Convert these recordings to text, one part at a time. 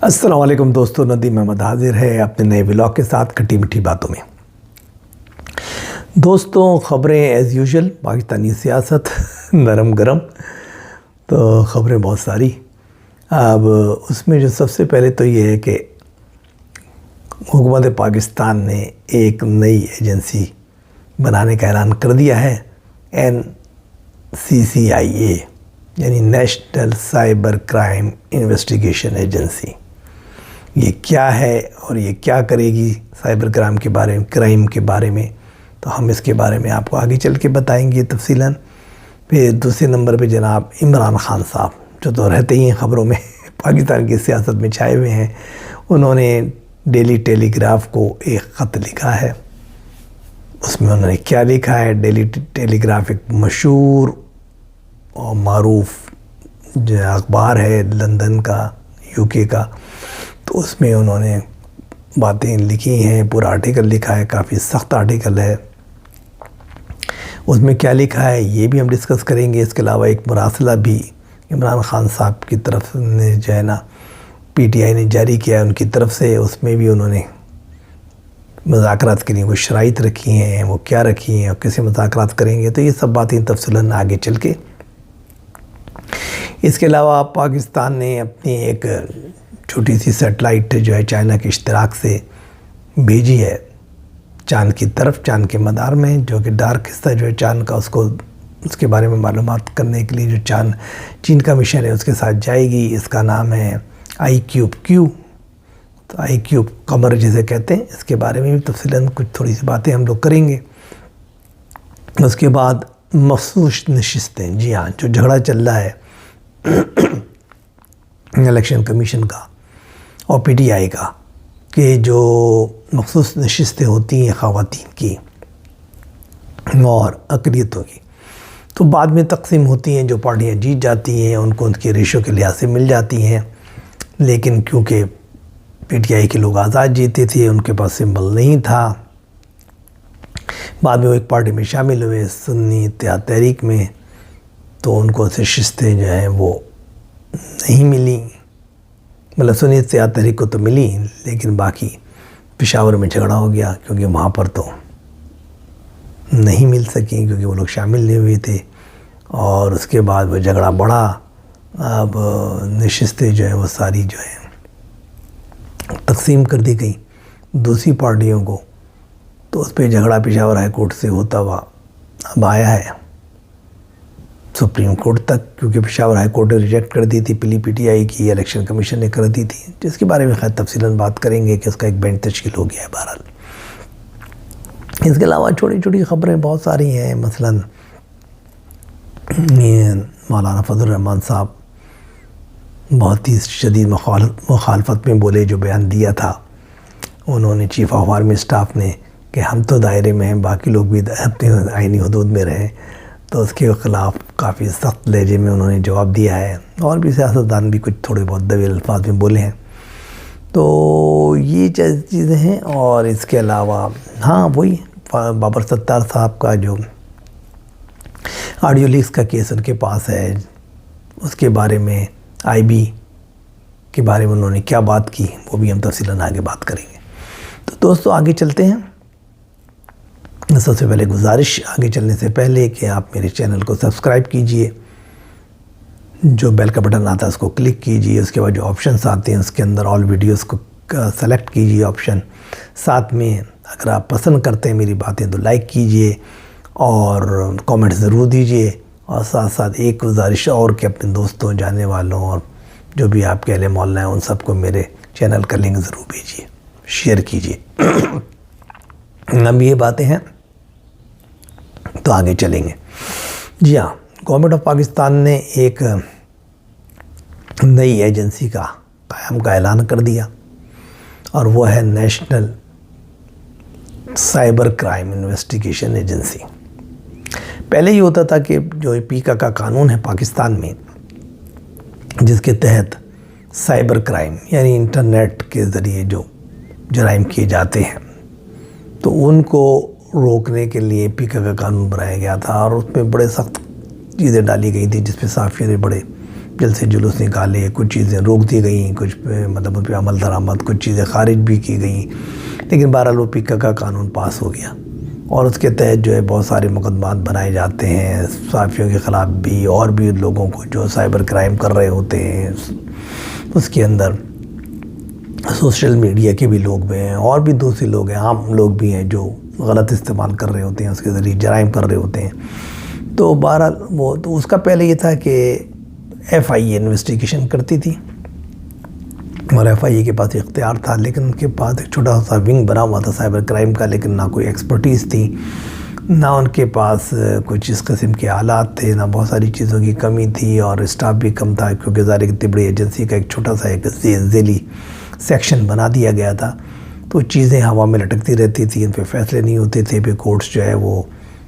السلام علیکم دوستو، ندیم احمد حاضر ہے اپنے نئے ولاگ کے ساتھ کھٹی میٹھی باتوں میں۔ دوستوں، خبریں ایز یوزول پاکستانی سیاست نرم گرم، تو خبریں بہت ساری۔ اب اس میں جو سب سے پہلے تو یہ ہے کہ حکومت پاکستان نے ایک نئی ایجنسی بنانے کا اعلان کر دیا ہے، NCCIA یعنی national cyber crime investigation agency. یہ کیا ہے اور یہ کیا کرے گی سائبر کرائم کے بارے میں، تو ہم اس کے بارے میں آپ کو آگے چل کے بتائیں گے تفصیلاً۔ پھر دوسرے نمبر پہ جناب عمران خان صاحب، جو تو رہتے ہی ہیں خبروں میں، پاکستان کی سیاست میں چھائے ہوئے ہیں، انہوں نے ڈیلی ٹیلی گراف کو ایک خط لکھا ہے۔ اس میں انہوں نے کیا لکھا ہے؟ ڈیلی ٹیلی گراف ایک مشہور اور معروف جو اخبار ہے لندن کا، UK کا، تو اس میں انہوں نے باتیں لکھی ہیں، پورا آرٹیکل لکھا ہے، کافی سخت آرٹیکل ہے۔ اس میں کیا لکھا ہے یہ بھی ہم ڈسکس کریں گے۔ اس کے علاوہ ایک مراسلہ بھی عمران خان صاحب کی طرف نے جو ہے نا PTI نے جاری کیا ہے ان کی طرف سے، اس میں بھی انہوں نے مذاکرات کے لیے کوئی شرائط رکھی ہیں، وہ کیا رکھی ہیں اور کیسے مذاکرات کریں گے، تو یہ سب باتیں تفصیلاً آگے چل کے۔ اس کے علاوہ پاکستان نے اپنی ایک چھوٹی سی سیٹلائٹ جو ہے چائنا کے اشتراک سے بھیجی ہے چاند کی طرف، چاند کے مدار میں، جو کہ ڈارک حصہ جو ہے چاند کا، اس کے بارے میں معلومات کرنے کے لیے جو چین کا مشن ہے اس کے ساتھ جائے گی۔ اس کا نام ہے IQQ، تو IQ قمر جسے کہتے ہیں، اس کے بارے میں بھی تفصیلاً کچھ تھوڑی سی باتیں ہم لوگ کریں گے۔ اس کے بعد مخصوص نشستیں، جی ہاں، جو جھگڑا چل رہا ہے الیکشن کمیشن کا اور PTI کا، کہ جو مخصوص نشستیں ہوتی ہیں خواتین کی اور اقلیتوں کی، تو بعد میں تقسیم ہوتی ہیں، جو پارٹیاں جیت جاتی ہیں ان کو ان کے ریشو کے لحاظ سے مل جاتی ہیں، لیکن کیونکہ PTI کے لوگ آزاد جیتے تھے، ان کے پاس سمبل نہیں تھا، بعد میں وہ ایک پارٹی میں شامل ہوئے، سنی اتحاد تحریک میں، تو ان کو نشستیں جو ہیں وہ نہیں ملی۔ مطلب سنی اتحاد تحریک کو تو ملی، لیکن باقی پشاور میں جھگڑا ہو گیا، کیونکہ وہاں پر تو نہیں مل سکیں، کیونکہ وہ لوگ شامل نہیں ہوئے تھے، اور اس کے بعد وہ جھگڑا بڑھا۔ اب نشستیں جو ہیں وہ ساری جو ہیں تقسیم کر دی گئی دوسری پارٹیوں کو، تو اس پہ جھگڑا پشاور ہائی کورٹ سے ہوتا ہوا اب آیا ہے سپریم کورٹ تک، کیونکہ پشاور ہائی کورٹ نے ریجیکٹ کر دی تھی پلی PTI کی، الیکشن کمیشن نے کر دی تھی، جس کے بارے میں خیر تفصیلاً بات کریں گے کہ اس کا ایک بینچ تشکیل ہو گیا ہے بہرحال۔ اس کے علاوہ چھوٹی چھوٹی خبریں بہت ساری ہیں، مثلاً مولانا فضل الرحمان صاحب بہت ہی شدید مخالفت میں بولے، جو بیان دیا تھا انہوں نے چیف آف آرمی اسٹاف نے، کہ ہم تو دائرے میں ہیں، باقی لوگ بھی اپنے آئینی حدود میں رہیں، تو اس کے خلاف کافی سخت لہجے میں انہوں نے جواب دیا ہے، اور بھی سیاستدان بھی کچھ تھوڑے بہت طویل الفاظ میں بولے ہیں۔ تو یہ چیزیں ہیں، اور اس کے علاوہ ہاں وہی بابر ستار صاحب کا جو آڈیو لیکس کا کیس ان کے پاس ہے، اس کے بارے میں IB کے بارے میں انہوں نے کیا بات کی، وہ بھی ہم تفصیلاً آگے بات کریں گے۔ تو دوستو آگے چلتے ہیں۔ سب سے پہلے گزارش آگے چلنے سے پہلے کہ آپ میرے چینل کو سبسکرائب کیجئے، جو بیل کا بٹن آتا ہے اس کو کلک کیجئے، اس کے بعد جو آپشنز آتے ہیں اس کے اندر آل ویڈیوز کو سلیکٹ کیجئے آپشن، ساتھ میں اگر آپ پسند کرتے ہیں میری باتیں تو لائک کیجئے اور کامنٹ ضرور دیجئے، اور ساتھ ساتھ ایک گزارش اور کہ اپنے دوستوں، جاننے والوں اور جو بھی آپ کے اہل محلہ ہیں ان سب کو میرے چینل کا لنک ضرور بھیجیے، شیئر کیجئے۔ اب یہ باتیں ہیں تو آگے چلیں گے۔ جی ہاں، گورنمنٹ آف پاکستان نے ایک نئی ایجنسی کا قیام کا اعلان کر دیا، اور وہ ہے national cyber crime investigation agency. پہلے یہ ہوتا تھا کہ جو PICA کا قانون ہے پاکستان میں، جس کے تحت سائبر کرائم یعنی انٹرنیٹ کے ذریعے جو جرائم کیے جاتے ہیں، تو ان کو روکنے کے لیے PICA کا قانون بنایا گیا تھا، اور اس میں بڑے سخت چیزیں ڈالی گئی تھی، جس پہ صحافیوں نے بڑے جلد سے جلوس نکالے، کچھ چیزیں روک دی گئیں، کچھ مطلب ان پہ عمل درآمد، کچھ چیزیں خارج بھی کی گئیں، لیکن بہرحال وہ پکا کا قانون پاس ہو گیا اور اس کے تحت جو ہے بہت سارے مقدمات بنائے جاتے ہیں صحافیوں کے خلاف بھی، اور بھی لوگوں کو جو سائبر کرائم کر رہے ہوتے ہیں. اس کے اندر سوشل میڈیا کے بھی لوگ بھی ہیں اور بھی دوسرے لوگ ہیں، عام لوگ بھی ہیں جو غلط استعمال کر رہے ہوتے ہیں، اس کے ذریعے جرائم کر رہے ہوتے ہیں. تو بہرحال وہ تو اس کا پہلے یہ تھا کہ ایف آئی اے انویسٹیگیشن کرتی تھی اور ایف آئی اے کے پاس اختیار تھا، لیکن ان کے پاس ایک چھوٹا سا ونگ بنا ہوا تھا سائبر کرائم کا، لیکن نہ کوئی ایکسپرٹیز تھی، نہ ان کے پاس کچھ اس قسم کے آلات تھے، نہ بہت ساری چیزوں کی کمی تھی، اور اسٹاف بھی کم تھا کیونکہ ظاہر اتنی بڑی ایجنسی کا ایک چھوٹا سا ایک ذیلی سیکشن بنا دیا گیا تھا. تو چیزیں ہوا میں لٹکتی رہتی تھی، ان پہ فیصلے نہیں ہوتے تھے. پھر کورٹس جو ہے وہ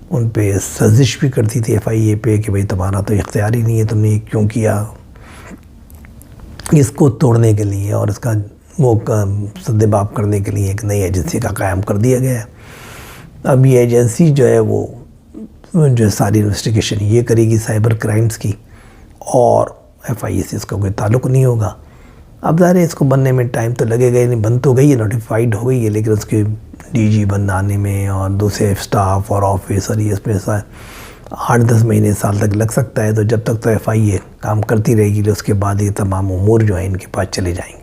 ان پہ سازش بھی کرتی تھی ایف آئی اے پہ کہ بھئی تمہارا تو اختیار ہی نہیں ہے، تم نے کیوں کیا. اس کو توڑنے کے لیے اور اس کا وہ سدباب کرنے کے لیے ایک نئی ایجنسی کا قیام کر دیا گیا ہے. اب یہ ایجنسی جو ہے وہ جو ساری انویسٹیگیشن یہ کرے گی سائبر کرائمز کی، اور ایف آئی اے سے اس کا کوئی تعلق نہیں ہوگا. اب ظاہر ہے اس کو بننے میں ٹائم تو لگے گا، نہیں بن تو گئی ہے، نوٹیفائڈ ہو گئی ہے، لیکن اس کے ڈی جی بنانے میں اور دوسرے اسٹاف اور آفس اور یہ اس میں 8-10 مہینے سال تک لگ سکتا ہے. تو جب تک تو ایف آئی اے کام کرتی رہے گی، اس کے بعد یہ تمام امور جو ہیں ان کے پاس چلے جائیں گے.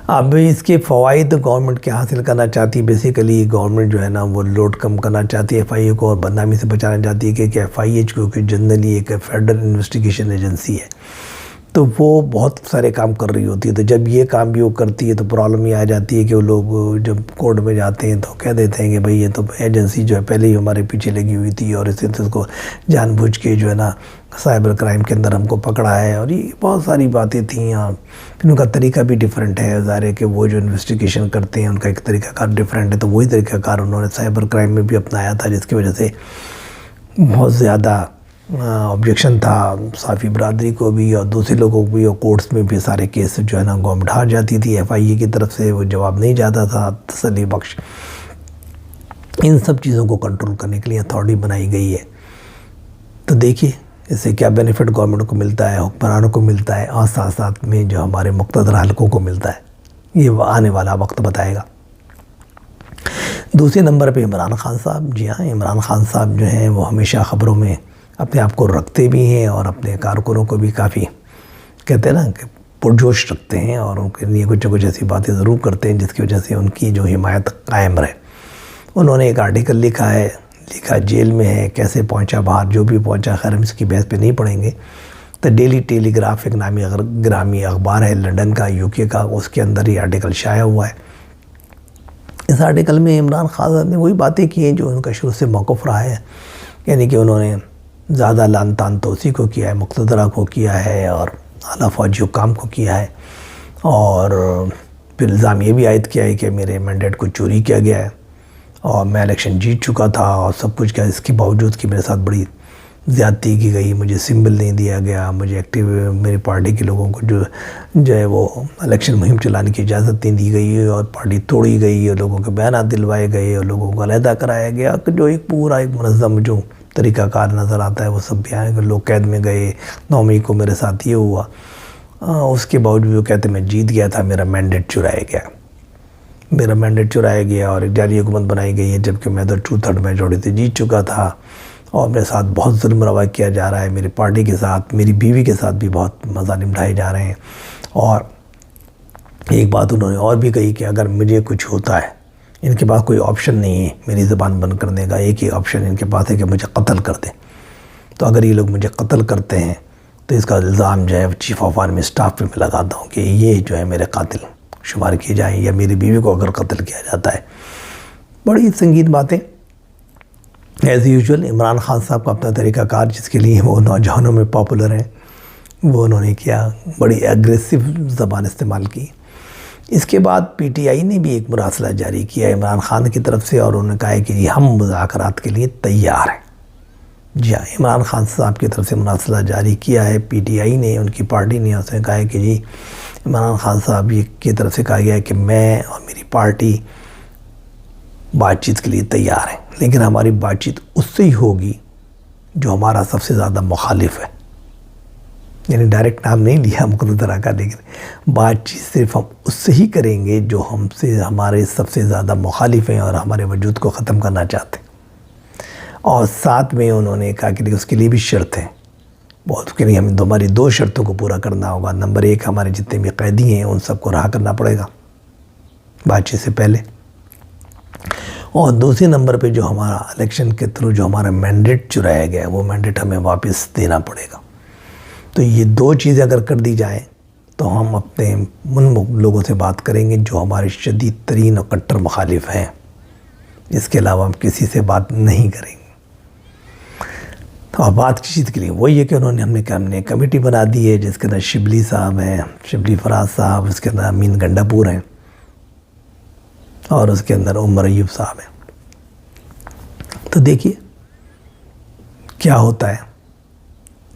اب اس کے فوائد گورنمنٹ کے حاصل کرنا چاہتی ہے. بیسیکلی گورنمنٹ جو ہے نا وہ لوڈ کم کرنا چاہتی ہے ایف آئی اے کو، اور بدنامی سے بچانا چاہتی ہے کہ ایف آئی اے کیونکہ جنرلی ایک فیڈرل انویسٹیگیشن ایجنسی ہے تو وہ بہت سارے کام کر رہی ہوتی ہے. تو جب یہ کام بھی وہ کرتی ہے تو پرابلم یہ آ جاتی ہے کہ وہ لوگ جب کورٹ میں جاتے ہیں تو کہہ دیتے ہیں کہ بھئی یہ تو ایجنسی جو ہے پہلے ہی ہمارے پیچھے لگی ہوئی تھی اور اس کو جان بوجھ کے جو ہے نا سائبر کرائم کے اندر ہم کو پکڑا ہے، اور یہ بہت ساری باتیں تھیں. اور پھر ان کا طریقہ بھی ڈیفرنٹ ہے، ظاہر ہے کہ وہ جو انویسٹیگیشن کرتے ہیں ان کا ایک طریقہ کار ڈیفرنٹ ہے. تو وہی طریقہ کار انہوں نے سائبر کرائم میں بھی اپنایا تھا، جس کی وجہ سے بہت زیادہ آبجیکشن تھا صحافی برادری کو بھی اور دوسرے لوگوں کو بھی، اور کورٹس میں بھی سارے کیس جو ہے نا گورنمنٹ ہار جاتی تھی. ایف آئی اے کی طرف سے وہ جواب نہیں جاتا تھا تسلی بخش. ان سب چیزوں کو کنٹرول کرنے کے لیے اتھارٹی بنائی گئی ہے. تو دیکھیے اس سے کیا بینیفٹ گورنمنٹ کو ملتا ہے، حکمرانوں کو ملتا ہے، اور ساتھ ساتھ میں جو ہمارے مقتدر حلقوں کو ملتا ہے، یہ آنے والا وقت بتائے گا. دوسرے نمبر پہ عمران خان صاحب. جی ہاں، عمران خان صاحب جو ہیں وہ ہمیشہ خبروں میں اپنے آپ کو رکھتے بھی ہیں اور اپنے کارکنوں کو بھی کافی کہتے ہیں نا کہ پرجوش رکھتے ہیں، اور ان کے لیے کچھ نہ کچھ ایسی باتیں ضرور کرتے ہیں جس کی وجہ سے ان کی جو حمایت قائم رہے. انہوں نے ایک آرٹیکل لکھا جیل میں ہے، کیسے پہنچا باہر، جو بھی پہنچا. خیر ہم اس کی بحث پہ نہیں پڑھیں گے. تو ڈیلی ٹیلی گراف ایک گرامی اخبار ہے لندن کا، یو کے کا، اس کے اندر یہ آرٹیکل شائع ہوا ہے. اس آرٹیکل میں عمران خان صاحب نے وہی باتیں کی ہیں جو ان کا شروع سے موقف رہا ہے، یعنی کہ انہوں نے زیادہ لان تان تو اسی کو کیا ہے، مقتدرہ کو کیا ہے اور اعلیٰ فوجی حکام کو کیا ہے، اور پھر الزام یہ بھی عائد کیا ہے کہ میرے مینڈیٹ کو چوری کیا گیا ہے اور میں الیکشن جیت چکا تھا اور سب کچھ کیا، اس کے باوجود کہ میرے ساتھ بڑی زیادتی کی گئی، مجھے سمبل نہیں دیا گیا، مجھے ایکٹیو میری پارٹی کے لوگوں کو جو ہے وہ الیکشن مہم چلانے کی اجازت نہیں دی گئی، اور پارٹی توڑی گئی، اور لوگوں کے بیانات دلوائے گئے، اور لوگوں کو علیحدہ کرایا گیا. جو ایک پورا ایک منظم جو طریقہ کار نظر آتا ہے وہ سب بیان، لوگ قید میں گئے. 9 مئی کو میرے ساتھ یہ ہوا، اس کے باوجود وہ کہتے میں جیت گیا تھا، میرا مینڈیٹ چرایا گیا اور ایک جعلی حکومت بنائی گئی ہے، جبکہ میں تو 2/3 میجورٹی سے جیت چکا تھا، اور میرے ساتھ بہت ظلم روا کیا جا رہا ہے، میری پارٹی کے ساتھ، میری بیوی کے ساتھ بھی بہت مظالم ڈھائے جا رہے ہیں. اور ایک بات انہوں نے اور بھی کہی کہ اگر مجھے کچھ ہوتا ہے، ان کے پاس کوئی آپشن نہیں ہے میری زبان بند کرنے کا، ایک ہی آپشن ان کے پاس ہے کہ مجھے قتل کر دیں. تو اگر یہ لوگ مجھے قتل کرتے ہیں تو اس کا الزام جو ہے چیف آف آرمی اسٹاف پہ میں لگاتا ہوں کہ یہ جو ہے میرے قاتل شمار کیے جائیں، یا میری بیوی کو اگر قتل کیا جاتا ہے. بڑی سنگین باتیں. ایز یوزول عمران خان صاحب کا اپنا طریقہ کار جس کے لیے وہ نوجوانوں میں پاپولر ہیں، وہ انہوں نے کیا، بڑی ایگریسو زبان استعمال کی. اس کے بعد پی ٹی آئی نے بھی ایک مراسلہ جاری کیا عمران خان کی طرف سے، اور انہوں نے کہا ہے کہ ہم مذاکرات کے لیے تیار ہیں. جی ہاں، عمران خان صاحب کی طرف سے مراسلہ جاری کیا ہے پی ٹی آئی نے، ان کی پارٹی نے. اس نے کہا ہے کہ جی عمران خان صاحب کی طرف سے کہا گیا ہے کہ میں اور میری پارٹی بات چیت کے لیے تیار ہیں، لیکن ہماری بات چیت اس سے ہی ہوگی جو ہمارا سب سے زیادہ مخالف ہے. یعنی ڈائریکٹ نام نہیں لیا مقتدرہ کا، لیکن بات چیت صرف ہم اس سے ہی کریں گے جو ہم سے ہمارے سب سے زیادہ مخالف ہیں اور ہمارے وجود کو ختم کرنا چاہتے ہیں. اور ساتھ میں انہوں نے کہا کہ اس کے لیے بھی شرط ہیں بہت، اس کے لیے ہمیں ہماری 2 شرطوں کو پورا کرنا ہوگا. نمبر 1، ہمارے جتنے بھی قیدی ہیں ان سب کو رہا کرنا پڑے گا بات چیت سے پہلے. اور دوسرے نمبر پہ جو ہمارا الیکشن کے تھرو جو ہمارا مینڈیٹ چرایا گیا ہے وہ مینڈیٹ ہمیں واپس دینا پڑے گا. تو یہ 2 چیزیں اگر کر دی جائیں تو ہم اپنے ان لوگوں سے بات کریں گے جو ہمارے شدید ترین اور کٹر مخالف ہیں. اس کے علاوہ ہم کسی سے بات نہیں کریں گے. تو بات چیت کے لیے وہی ہے کہ ہم نے کمیٹی بنا دی ہے جس کے اندر شبلی صاحب ہیں، شبلی فراز صاحب، اس کے اندر امین گنڈاپور ہیں اور اس کے اندر عمر ایوب صاحب ہیں. تو دیکھیے کیا ہوتا ہے.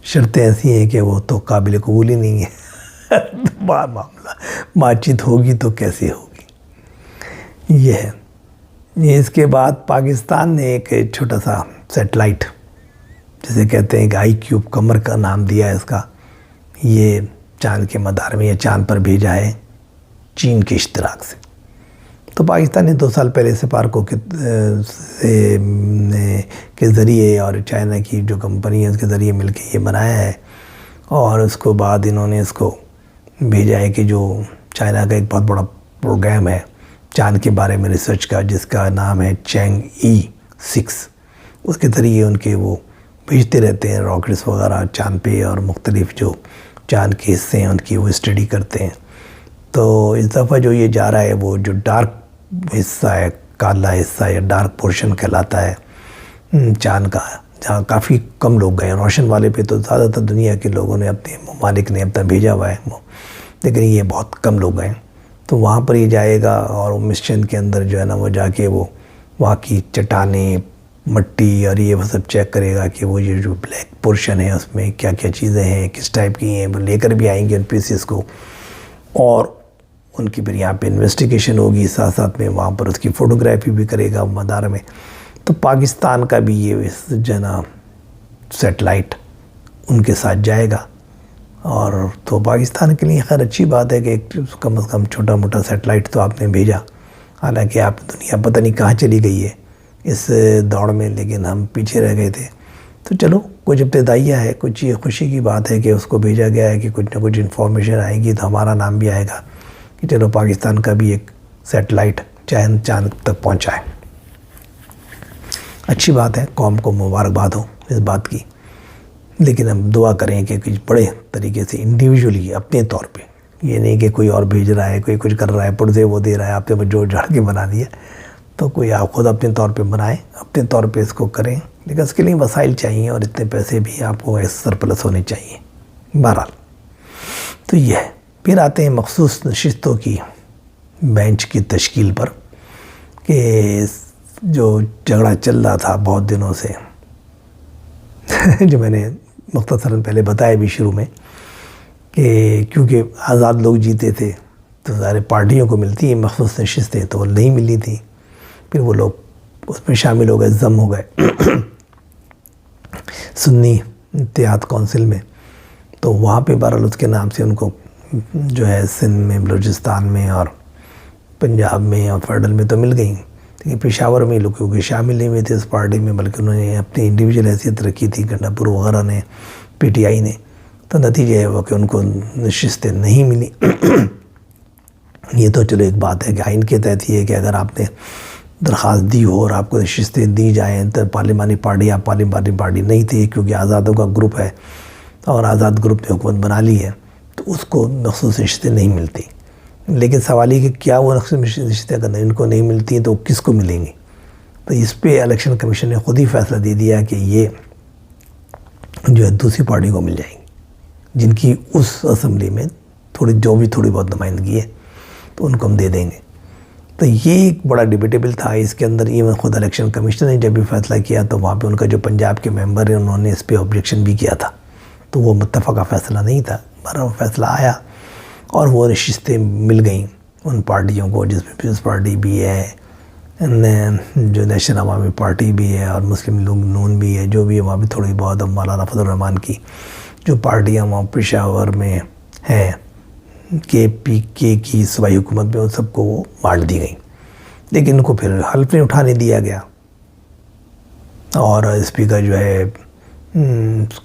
شرطیں ایسی ہیں کہ وہ تو قابل قبول ہی نہیں ہے. معاملہ بات چیت ہوگی تو کیسے ہوگی، یہ ہے. اس کے بعد پاکستان نے ایک چھوٹا سا سیٹلائٹ جسے کہتے ہیں کہ آئی کیوب قمر کا نام دیا ہے اس کا، یہ چاند کے مدار میں یا چاند پر بھیجا ہے چین کے اشتراک سے. تو پاکستان نے 2 سال پہلے سپارکو کے ذریعے اور چائنا کی جو کمپنی ہے اس کے ذریعے مل کے یہ بنایا ہے. اور اس کو بعد انہوں نے اس کو بھیجا ہے کہ جو چائنا کا ایک بہت بڑا پروگرام ہے چاند کے بارے میں ریسرچ کا، جس کا نام ہے چینگ E6. اس کے ذریعے ان کے وہ بھیجتے رہتے ہیں راکٹس وغیرہ چاند پہ، اور مختلف جو چاند کے حصے ہیں ان کی وہ اسٹڈی کرتے ہیں. تو اس دفعہ جو یہ جا رہا ہے وہ جو ڈارک حصہ ہے، کالا حصہ یا ڈارک پورشن کہلاتا ہے چاند کا، جہاں کافی کم لوگ گئے. روشن والے پہ تو زیادہ تر دنیا کے لوگوں نے، اپنے ممالک نے اب تک بھیجا ہوا ہے، لیکن یہ بہت کم لوگ گئے. تو وہاں پر یہ جائے گا اور مشن کے اندر جو ہے نا وہ جا کے وہ وہاں کی چٹانیں، مٹی اور یہ وہ سب چیک کرے گا کہ وہ یہ جو بلیک پورشن ہے اس میں کیا کیا چیزیں ہیں، کس ٹائپ کی ہیں. وہ لے کر بھی آئیں گے ان پیسز کو، اور ان کی پھر یہاں پہ انویسٹیگیشن ہوگی، ساتھ ساتھ میں وہاں پر اس کی فوٹوگرافی بھی کرے گا مدار میں. تو پاکستان کا بھی یہ جو ہے نا سیٹلائٹ ان کے ساتھ جائے گا. اور تو پاکستان کے لیے خیر اچھی بات ہے کہ ایک کم از کم چھوٹا موٹا سیٹلائٹ تو آپ نے بھیجا. حالانکہ آپ دنیا پتہ نہیں کہاں چلی گئی ہے اس دوڑ میں، لیکن ہم پیچھے رہ گئے تھے. تو چلو کچھ ابتدائیہ ہے، کچھ یہ خوشی کی بات ہے کہ اس کو بھیجا گیا ہے کہ کچھ نہ کچھ انفارمیشن آئے گی تو ہمارا نام بھی آئے گا کہ چلو پاکستان کا بھی ایک سیٹلائٹ چاند تک پہنچا ہے. اچھی بات ہے، قوم کو مبارکباد ہو اس بات کی. لیکن ہم دعا کریں کہ کچھ بڑے طریقے سے انڈیویجولی اپنے طور پہ، یہ نہیں کہ کوئی اور بھیج رہا ہے، کوئی کچھ کر رہا ہے، پرزے وہ دے رہا ہے، آپ نے وہ جوڑ جھاڑ کے بنا دیا. تو کوئی آپ خود اپنے طور پہ بنائیں، اپنے طور پہ اس کو کریں. لیکن اس کے لیے وسائل چاہیے اور اتنے پیسے بھی آپ کو سرپلس ہونے چاہیے. بہرحال تو یہ ہے. پھر آتے ہیں مخصوص نشستوں کی بینچ کی تشکیل پر، کہ جو جھگڑا چل رہا تھا بہت دنوں سے جو میں نے مختصراً پہلے بتایا بھی شروع میں، کہ کیونکہ آزاد لوگ جیتے تھے تو سارے پارٹیوں کو ملتی ہیں مخصوص نشستیں، تو وہ نہیں ملی تھیں. پھر وہ لوگ اس میں شامل ہو گئے، ضم ہو گئے سنی اتحاد کونسل میں. تو وہاں پہ بہرحال اس کے نام سے ان کو جو ہے سندھ میں، بلوچستان میں اور پنجاب میں اور فیڈرل میں تو مل گئیں. لیکن پشاور میں لوگ کیونکہ شامل نہیں ہوئے تھے اس پارٹی میں، بلکہ انہوں نے اپنی انڈیویجول حیثیت رکھی تھی، گنڈاپور وغیرہ نے، پی ٹی آئی نے. تو نتیجہ ہے وہ کہ ان کو نشستیں نہیں ملی. یہ تو چلو ایک بات ہے کہ آئین کے تحت یہ ہے کہ اگر آپ نے درخواست دی ہو اور آپ کو نشستیں دی جائیں، تو پارلیمانی پارٹی، آپ پارلیمانی پارٹی نہیں تھی کیونکہ آزادوں کا گروپ ہے اور آزاد گروپ نے حکومت بنا لی ہے، تو اس کو مخصوص نشستیں نہیں ملتی. لیکن سوال یہ کہ کیا وہ مخصوص نشستیں اگر ان کو نہیں ملتی تو کس کو ملیں گی؟ تو اس پہ الیکشن کمیشن نے خود ہی فیصلہ دے دیا کہ یہ جو ہے دوسری پارٹی کو مل جائیں گی، جن کی اس اسمبلی میں تھوڑی بہت نمائندگی ہے، تو ان کو ہم دے دیں گے. تو یہ ایک بڑا ڈیبیٹیبل تھا اس کے اندر. ایون خود الیکشن کمیشن نے جب بھی فیصلہ کیا تو وہاں پہ ان کا جو پنجاب کے ممبر ہیں انہوں نے اس پہ آبجیکشن بھی کیا تھا. تو وہ متفقہ فیصلہ نہیں تھا، بہرحال فیصلہ آیا اور وہ نشستیں مل گئیں ان پارٹیوں کو، جس میں پیپلز پارٹی بھی ہے، جو نیشنل عوامی پارٹی بھی ہے، اور مسلم لیگ نون بھی ہے، جو بھی ہے وہاں بھی تھوڑی بہت. اب مولانا فضل الرحمان کی جو پارٹیاں وہاں پشاور میں ہیں KPK کی صوبائی حکومت میں، ان سب کو وہ بانٹ دی گئیں، لیکن ان کو پھر حلف نہیں اٹھانے دیا گیا، اور اسپیکر جو ہے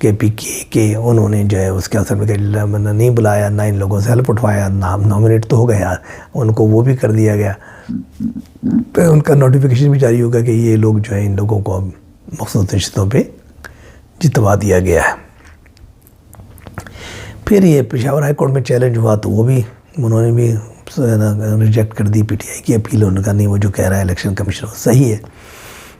KPK کے انہوں نے جو ہے اس کے اثر میں نہیں بلایا، نہ ان لوگوں سے حلف اٹھوایا، نام نامنیٹ تو ہو گیا، ان کو وہ بھی کر دیا گیا، پھر ان کا نوٹیفیکیشن بھی جاری ہوگا کہ یہ لوگ جو ہے ان لوگوں کو مخصوص نشستوں پہ جتوا دیا گیا ہے۔ پھر یہ پشاور ہائی کورٹ میں چیلنج ہوا تو وہ بھی انہوں نے بھی ریجیکٹ کر دی، PTI کی اپیل، ان کا نہیں، وہ جو کہہ رہا ہے الیکشن کمیشن وہ صحیح ہے۔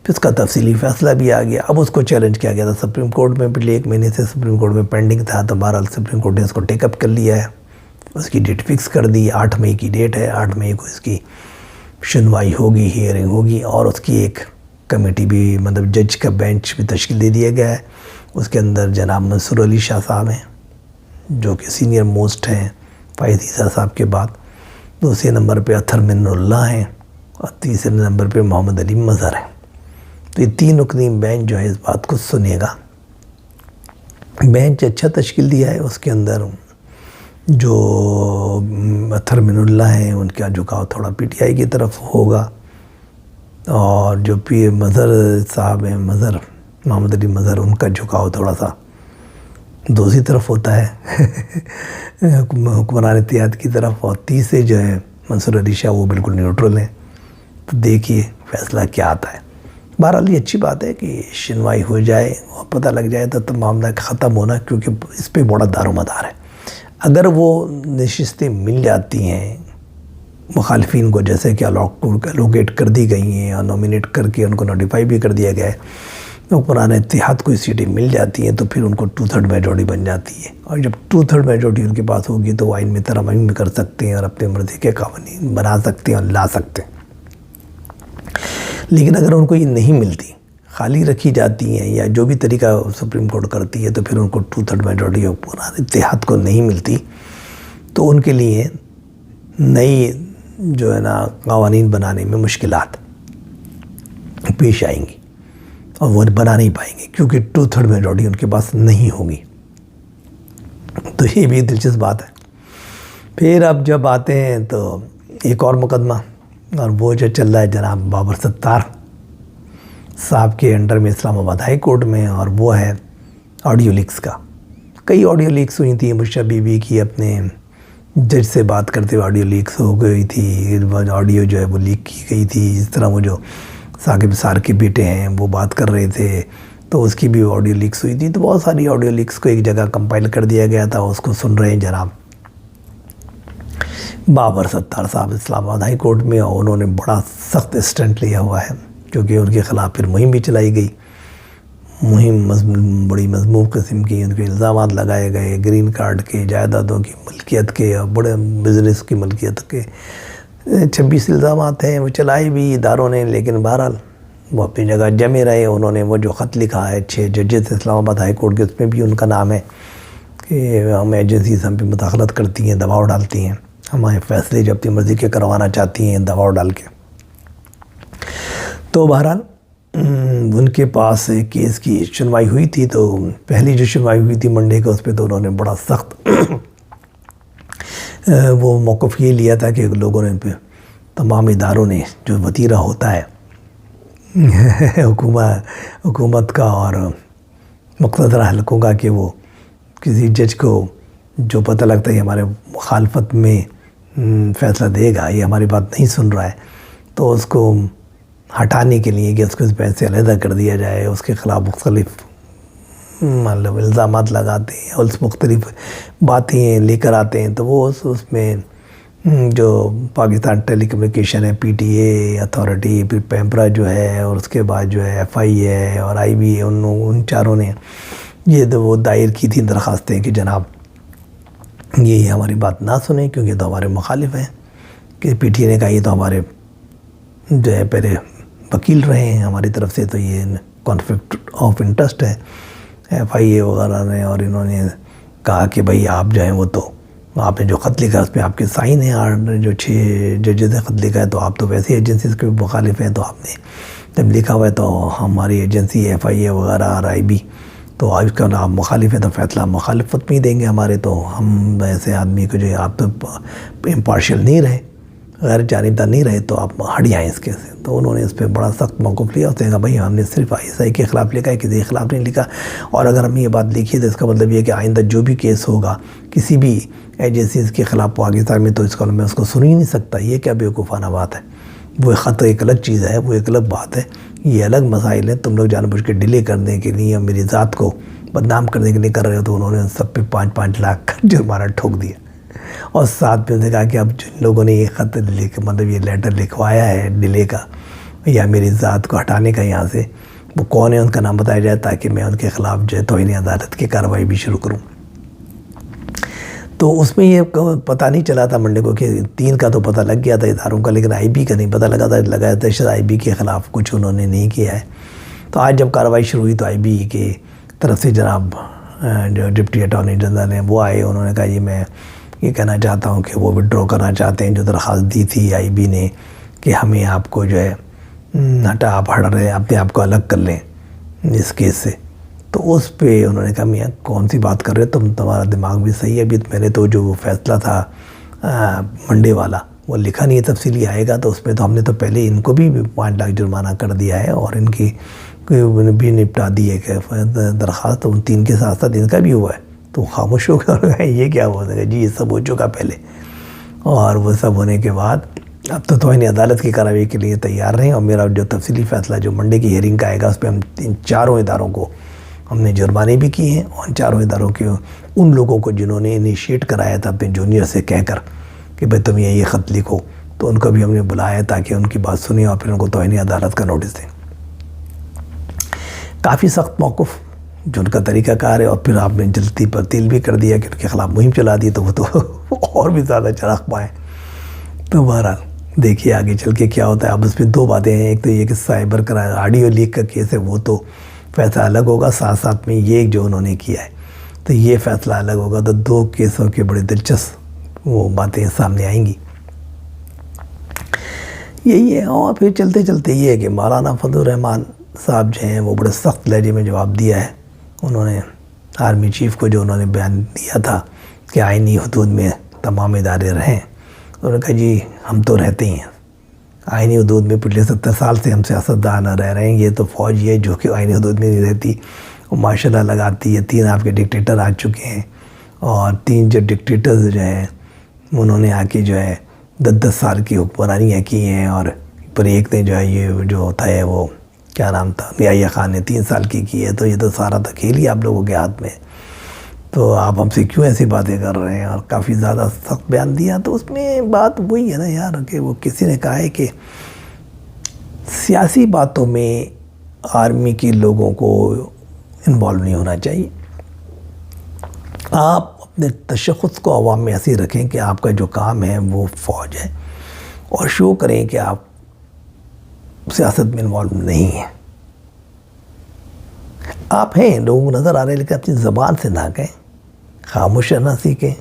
پھر اس کا تفصیلی فیصلہ بھی آ گیا، اب اس کو چیلنج کیا گیا تھا سپریم کورٹ میں، پچھلے 1 مہینے سے سپریم کورٹ میں پینڈنگ تھا، تو بہرحال سپریم کورٹ نے اس کو ٹیک اپ کر لیا ہے، اس کی ڈیٹ فکس کر دی، 8 مئی کی ڈیٹ ہے، 8 مئی کو اس کی سنوائی ہوگی، ہیئرنگ ہوگی، اور اس کی ایک کمیٹی بھی، مطلب جج کا بینچ بھی تشکیل دے دیا گیا ہے، اس کے اندر جناب منصور علی شاہ صاحب ہیں جو کہ سینئر موسٹ ہیں فائز عیسیٰ صاحب کے بعد، دوسرے نمبر پہ اطہر منہ اللہ ہیں، اور تیسرے نمبر پہ محمد علی مظہر ہیں۔ تو یہ 3 رکنی بینچ جو ہے اس بات کو سنے گا۔ بینچ اچھا تشکیل دیا ہے، اس کے اندر جو اطہر منہ اللہ ہیں ان کا جھکاؤ تھوڑا PTI کی طرف ہوگا، اور جو مظہر صاحب ہیں، مظہر محمد علی مظہر، ان کا جھکاؤ تھوڑا سا دوسری طرف ہوتا ہے حکمران اتحاد کی طرف، اور تیسرے جو ہے منصور علی شاہ وہ بالکل نیوٹرل ہیں۔ تو دیکھیے فیصلہ کیا آتا ہے۔ بہرحال یہ اچھی بات ہے کہ سنوائی ہو جائے اور پتہ لگ جائے تو معاملہ ختم ہونا، کیونکہ اس پہ بڑا دار و مدار ہے۔ اگر وہ نشستیں مل جاتی ہیں مخالفین کو، جیسے کہ الوکیٹ کر دی گئی ہیں اور نومینیٹ کر کے ان کو نوٹیفائی بھی کر دیا گیا ہے، حکمران اتحاد کو سیٹیں مل جاتی ہیں تو پھر ان کو 2/3 میجورٹی بن جاتی ہے، اور جب 2/3 میجورٹی ان کے پاس ہوگی تو وہ آئین میں ترامیم بھی کر سکتے ہیں اور اپنے مرضی کے قوانین بنا سکتے ہیں اور لا سکتے ہیں۔ لیکن اگر ان کو یہ نہیں ملتی، خالی رکھی جاتی ہیں، یا جو بھی طریقہ سپریم کورٹ کرتی ہے، تو پھر ان کو 2/3 میجورٹی حکمران اتحاد کو نہیں ملتی، تو ان کے لیے نئی جو ہے نا قوانین بنانے میں مشکلات پیش آئیں گی، اور وہ بنا نہیں پائیں گے کیونکہ 2/3 میجورٹی ان کے پاس نہیں ہوگی۔ تو یہ بھی دلچسپ بات ہے۔ پھر اب جب آتے ہیں تو ایک اور مقدمہ، اور وہ جو چل رہا ہے جناب بابر ستار صاحب کے انڈر میں اسلام آباد ہائی کورٹ میں، اور وہ ہے آڈیو لیکس کا۔ کئی آڈیو لیکس ہوئی تھیں، مشرف بی بی کی اپنے جج سے بات کرتے ہوئے آڈیو لیکس ہو گئی تھی، آڈیو جو ہے وہ لیک کی گئی تھی، جس طرح وہ جو ثاقب سار کے بیٹے ہیں وہ بات کر رہے تھے تو اس کی بھی آڈیو لیکس ہوئی تھی۔ تو بہت ساری آڈیو لیکس کو ایک جگہ کمپائل کر دیا گیا تھا، اس کو سن رہے ہیں جناب بابر ستار صاحب اسلام آباد ہائی کورٹ میں، اور انہوں نے بڑا سخت اسٹینڈ لیا ہوا ہے، کیونکہ ان کے خلاف پھر مہم بھی چلائی گئی، مہم بڑی مضموم قسم کی، ان کے الزامات لگائے گئے، گرین کارڈ کے، جائیدادوں کی ملکیت کے، اور بڑے بزنس کی ملکیت کے 26 الزامات ہیں، وہ چلائے بھی اداروں نے، لیکن بہرحال وہ اپنی جگہ جمے رہے۔ انہوں نے وہ جو خط لکھا ہے 6 ججز اسلام آباد ہائی کورٹ کے، اس میں بھی ان کا نام ہے کہ ہم ایجنسیز ہم پہ مداخلت کرتی ہیں، دباؤ ڈالتی ہیں، ہمارے فیصلے جو اپنی مرضی کے کروانا چاہتی ہیں دباؤ ڈال کے۔ تو بہرحال ان کے پاس کیس کی سنوائی ہوئی تھی، تو پہلی جو سنوائی ہوئی تھی منڈے کو، اس پہ تو انہوں نے بڑا سخت وہ موقف یہ لیا تھا کہ لوگوں نے تمام اداروں نے جو وتیرہ ہوتا ہے حکومت کا اور مقتدر حلقوں کا، کہ وہ کسی جج کو جو پتہ لگتا ہے یہ ہمارے مخالفت میں فیصلہ دے گا، یہ ہماری بات نہیں سن رہا ہے، تو اس کو ہٹانے کے لیے کہ اس کو اس بینچ سے علیحدہ کر دیا جائے، اس کے خلاف مختلف مطلب الزامات لگاتے ہیں اور مختلف باتیں لے کر آتے ہیں۔ تو وہ اس میں جو پاکستان ٹیلی کمیونیکیشن ہے، PTA اتھارٹی، پھر پیمپرا جو ہے، اور اس کے بعد جو ہے FI ہے اور IB ہے، ان چاروں نے یہ وہ دائر کی تھی درخواستیں کہ جناب یہ ہماری بات نہ سنیں، کیونکہ تو ہمارے مخالف ہیں، کہ PTA نے کہا یہ تو ہمارے جو ہے پہلے وکیل رہے ہیں ہماری طرف سے، تو یہ کانفلکٹ آف انٹرسٹ ہے FIA وغیرہ نے، اور انہوں نے کہا کہ بھائی آپ جو ہیں وہ تو آپ نے جو خط لکھا اس میں آپ کے سائن ہیں، اور جو 6 ججز نے خط لکھا ہے تو آپ تو ویسے ایجنسیز کے مخالف ہیں، تو آپ نے جب لکھا ہوا ہے تو ہماری ایجنسی FIA وغیرہ اور IB تو اس کا آپ مخالف ہے تو فیصلہ مخالفت میں ہی دیں گے ہمارے، تو ہم ایسے آدمی کو جو ہے آپ تو امپارشل نہیں رہے، غیر جانبدار نہیں رہے، تو آپ ہٹ جائیں اس کے سے۔ تو انہوں نے اس پہ بڑا سخت موقف لیا، اس نے کہا بھائی ہم نے صرف ISI کے خلاف لکھا ہے، کسی کے خلاف نہیں لکھا، اور اگر ہم یہ بات لکھی تو اس کا مطلب یہ ہے کہ آئندہ جو بھی کیس ہوگا کسی بھی ایجنسیز کے خلاف پاکستان میں، تو اس کا میں اس کو سن ہی نہیں سکتا۔ یہ کیا بیوقوفانہ بات ہے؟ وہ خط ایک الگ چیز ہے، وہ ایک الگ بات ہے، یہ الگ مسائل ہیں۔ تم لوگ جان بوجھ کے ڈیلے کرنے کے لیے میری ذات کو بدنام کرنے کے لیے کر رہے ہو، تو انہوں نے سب پہ 5-5 لاکھ کا جرمانہ ٹھوک دیا، اور ساتھ میں نے کہا کہ اب جن لوگوں نے یہ خط مطلب یہ لیٹر لکھوایا ہے ڈیلے کا یا میری ذات کو ہٹانے کا یہاں سے، وہ کون ہے ان کا نام بتایا جائے، تاکہ میں ان کے خلاف جو ہے توہین عدالت کی کارروائی بھی شروع کروں۔ تو اس میں یہ پتہ نہیں چلا تھا منڈے کو کہ 3 کا تو پتہ لگ گیا تھا اداروں کا، لیکن IB کا نہیں پتہ لگا تھا، لگایا تھا شاید IB کے خلاف کچھ انہوں نے نہیں کیا ہے۔ تو آج جب کارروائی شروع ہوئی تو IB کے طرف سے جناب جو ڈپٹی اٹارنی جنرل ہیں وہ آئے، انہوں نے کہا میں یہ کہنا چاہتا ہوں کہ وہ وڈرا کرنا چاہتے ہیں جو درخواست دی تھی IB نے کہ ہمیں آپ کو جو ہے آپ ہٹ رہے ہیں، اپنے آپ کو الگ کر لیں اس کیس سے۔ تو اس پہ انہوں نے کہا میاں کون سی بات کر رہے ہو تمہارا دماغ بھی صحیح ہے، ابھی میں نے تو جو وہ فیصلہ تھا منڈے والا وہ لکھا نہیں ہے، تفصیلی آئے گا، تو اس میں تو ہم نے تو پہلے ان کو بھی 5 لاکھ جرمانہ کر دیا ہے، اور ان کی بھی نپٹا دی ہے کہ درخواست، تو ان 3 کے ساتھ ساتھ ان کا بھی ہوا ہے۔ تو خاموش ہو گیا، یہ کیا ہو سکے جی، یہ سب ہو چکا پہلے، اور وہ سب ہونے کے بعد اب تو توہین عدالت کی کارروائی کے لیے تیار رہیں، اور میرا جو تفصیلی فیصلہ جو منڈے کی ہیئرنگ کا آئے گا اس پہ ہم ان 4 اداروں کو ہم نے جرمانے بھی کیے ہیں، اور 4 اداروں کے ان لوگوں کو جنہوں نے انیشیٹ کرایا تھا اپنے جونیئر سے کہہ کر کہ بھائی تم یہ خط لکھو، تو ان کو بھی ہم نے بلایا تاکہ ان کی بات سنیں اور پھر ان کو توہین عدالت کا نوٹس دیں۔ کافی سخت موقف جو ان کا طریقہ کار ہے، اور پھر آپ نے جلدی پر تیل بھی کر دیا کہ ان کے خلاف مہم چلا دی، تو وہ تو اور بھی زیادہ چراغ پائیں۔ تو بہرحال دیکھیے آگے چل کے کیا ہوتا ہے۔ اب اس میں 2 باتیں ہیں، ایک تو یہ کہ سائبر آڈیو لیک کا کیس ہے، وہ تو فیصلہ الگ ہوگا، ساتھ ساتھ میں یہ جو انہوں نے کیا ہے تو یہ فیصلہ الگ ہوگا، تو 2 کیسوں کے بڑے دلچسپ وہ باتیں سامنے آئیں گی۔ یہی ہے، اور پھر چلتے چلتے یہ ہے کہ مولانا فضل الرحمان صاحب جو ہیں وہ بڑے سخت لہجے میں جواب دیا ہے۔ انہوں نے آرمی چیف کو جو انہوں نے بیان دیا تھا کہ آئینی حدود میں تمام ادارے رہیں، انہوں نے کہا جی ہم تو رہتے ہی ہیں آئینی حدود میں، پچھلے 70 سال سے ہم سیاستدان رہ رہے ہیں، یہ تو فوج یہ جو کہ آئینی حدود میں نہیں رہتی، وہ ماشاءاللہ لگاتی ہے۔ 3 آپ کے ڈکٹیٹر آ چکے ہیں، اور 3 جو ڈکٹیٹرز جو ہیں انہوں نے آ کے جو ہے 10-10 سال کی حکمرانیاں کی ہیں، اور پر ایک نے جو ہے یہ جو ہوتا ہے وہ کیا نام تھا یحییٰ خان نے 3 سال کی ہے، تو یہ تو سارا تو کھیل ہی آپ لوگوں کے ہاتھ میں، تو آپ ہم سے کیوں ایسی باتیں کر رہے ہیں، اور کافی زیادہ سخت بیان دیا۔ تو اس میں بات وہی ہے نا یار کہ وہ کسی نے کہا ہے کہ سیاسی باتوں میں آرمی کے لوگوں کو انوالو نہیں ہونا چاہیے۔ آپ اپنے تشخص کو عوام میں ایسے رکھیں کہ آپ کا جو کام ہے وہ فوج ہے، اور شو کریں کہ آپ سیاست میں انوالو نہیں ہیں۔ آپ ہیں، لوگوں کو نظر آ رہے ہیں، لیکن اپنی زبان سے نہ کہیں، خاموش رہنا سیکھیں،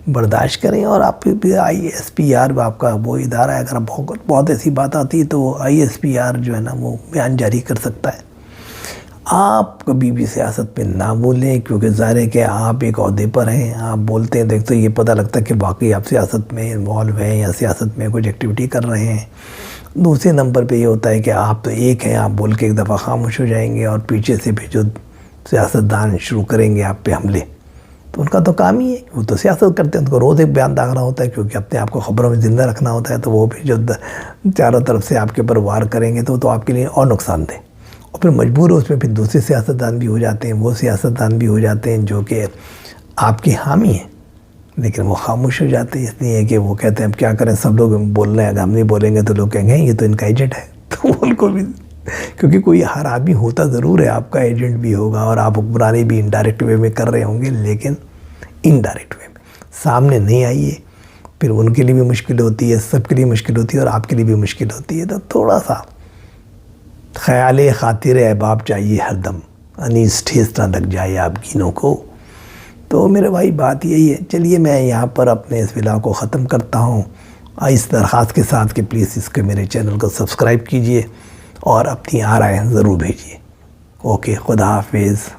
برداشت کریں۔ اور آپ بھی ISPR آپ کا وہ ادارہ ہے، اگر بہت ایسی بات آتی ہے تو ISPR جو ہے نا وہ بیان جاری کر سکتا ہے۔ آپ کبھی بھی سیاست میں نہ بولیں، کیونکہ ظاہر ہے کہ آپ ایک عہدے پر ہیں، آپ بولتے ہیں دیکھ تو یہ پتہ لگتا ہے کہ واقعی آپ سیاست میں انوالو ہیں یا سیاست میں کچھ ایکٹیویٹی کر رہے ہیں۔ دوسرے نمبر پہ یہ ہوتا ہے کہ آپ تو ایک ہیں، آپ بول کے ایک دفعہ خاموش ہو جائیں گے، اور پیچھے سے بھی جو سیاستدان شروع کریں گے آپ پہ حملے، تو ان کا تو کام ہی ہے، وہ تو سیاست کرتے ہیں، ان کو روز ایک بیان داغنا ہوتا ہے، کیونکہ اپنے آپ کو خبروں میں زندہ رکھنا ہوتا ہے، تو وہ بھی جو چاروں طرف سے آپ کے اوپر وار کریں گے تو آپ کے لیے اور نقصان دہ، اور پھر مجبور ہو اس میں پھر دوسرے سیاستدان بھی ہو جاتے ہیں، وہ سیاستدان بھی ہو جاتے ہیں جو کہ آپ کے حامی ہیں، لیکن وہ خاموش ہو جاتے ہیں، اس لیے کہ وہ کہتے ہیں اب کیا کریں، سب لوگ بول رہے ہیں، اگر ہم نہیں بولیں گے تو لوگ کہیں گے یہ تو ان کا ایجنٹ ہے، تو ان کو بھی، کیونکہ کوئی ہر آدمی ہوتا ضرور ہے، آپ کا ایجنٹ بھی ہوگا، اور آپ حکمرانی بھی انڈائریکٹ وے میں کر رہے ہوں گے، لیکن انڈائریکٹ وے میں سامنے نہیں آئیے، پھر ان کے لیے بھی مشکل ہوتی ہے، سب کے لیے مشکل ہوتی ہے، اور آپ کے لیے بھی مشکل ہوتی ہے۔ تو تھوڑا سا خیال خاطر احباب چاہیے ہر دم، انیس ٹھیس نہ لگ جائے آپ گینوں کو۔ تو میرے بھائی بات یہی ہے۔ چلیے میں یہاں پر اپنے اس ویلاگ کو ختم کرتا ہوں، اس درخواست کے ساتھ کہ پلیز اس کے میرے چینل کو سبسکرائب کیجئے اور اپنی آرائیں ضرور بھیجیے۔ اوکے، خدا حافظ۔